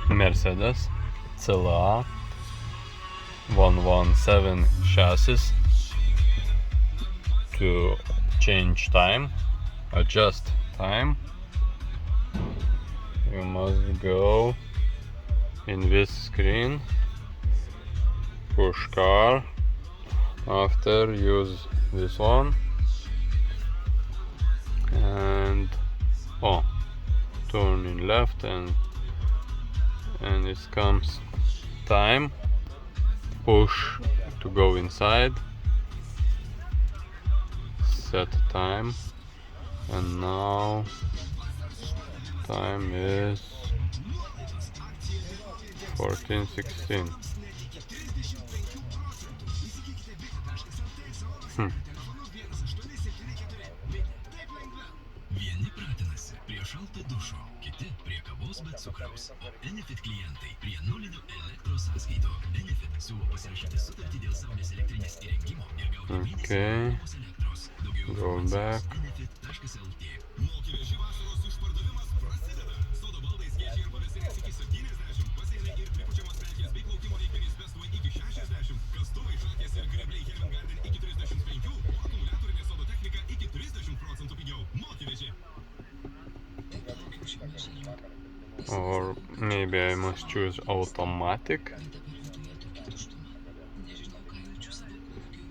Mercedes CLA 117 chassis. To change time, adjust time, you must go in this screen, push car, after use this one, and turn in left, and it comes time, push to go inside, set time, and now time is 14:16. Vieni pratinasi prie šalto dušo, kiti prie kavos be cukraus. Enefit klientai prie nulinio elektros sąskaito. Enefit siūlo pasirašyti sutartį dėl saulės elektrinės įrengimo ir gauti mėnesį mokamos elektros. Daugiau informacijos enefit.lt. Moki veži vasaros išpardavimas prasideda. Sodo baldai, skėčiai ir pavėsinės iki 70. Pasėliai ir pripučiamos prekės bei plaukimo reikmenys Best One iki 60. Kastuvai, šakės ir grebliai Heaven Garden iki 35. O akumuliatorinė sodo technika iki 30% pigiau. Moki veži. Or maybe I must choose automatic.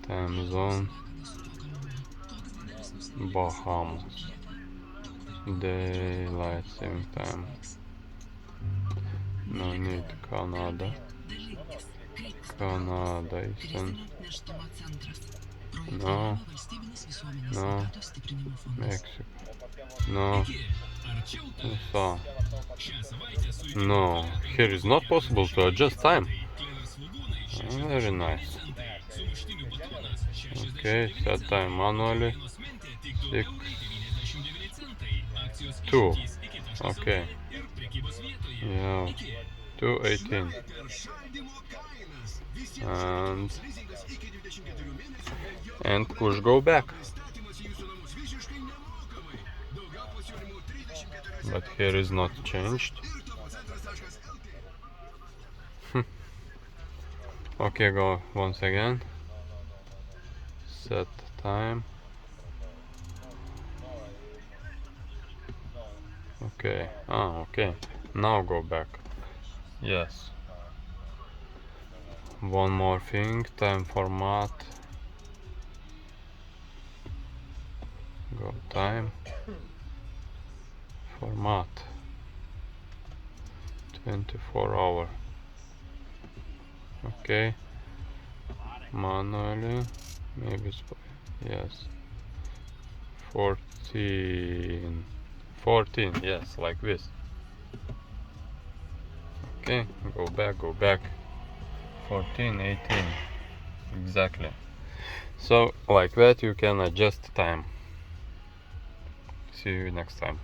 Time zone Bahamas. Daylight saving time. No need Canada. Canada Eastern. No. No. Mexico. No. So. No. Here is not possible to adjust time. Very nice. Okay, set time manually. 6:02. Okay. Yeah. 2:18. And push go back. But here is not changed. Okay, go once again. Set time. Okay. Okay. Now go back. Yes. One more thing. Time format. Go time. Format. 24 hour. Okay. Manually. Maybe yes. 14. 14. Yes, like this. Okay. Go back. Go back. 14, 18. Exactly. So like that you can adjust time. See you next time.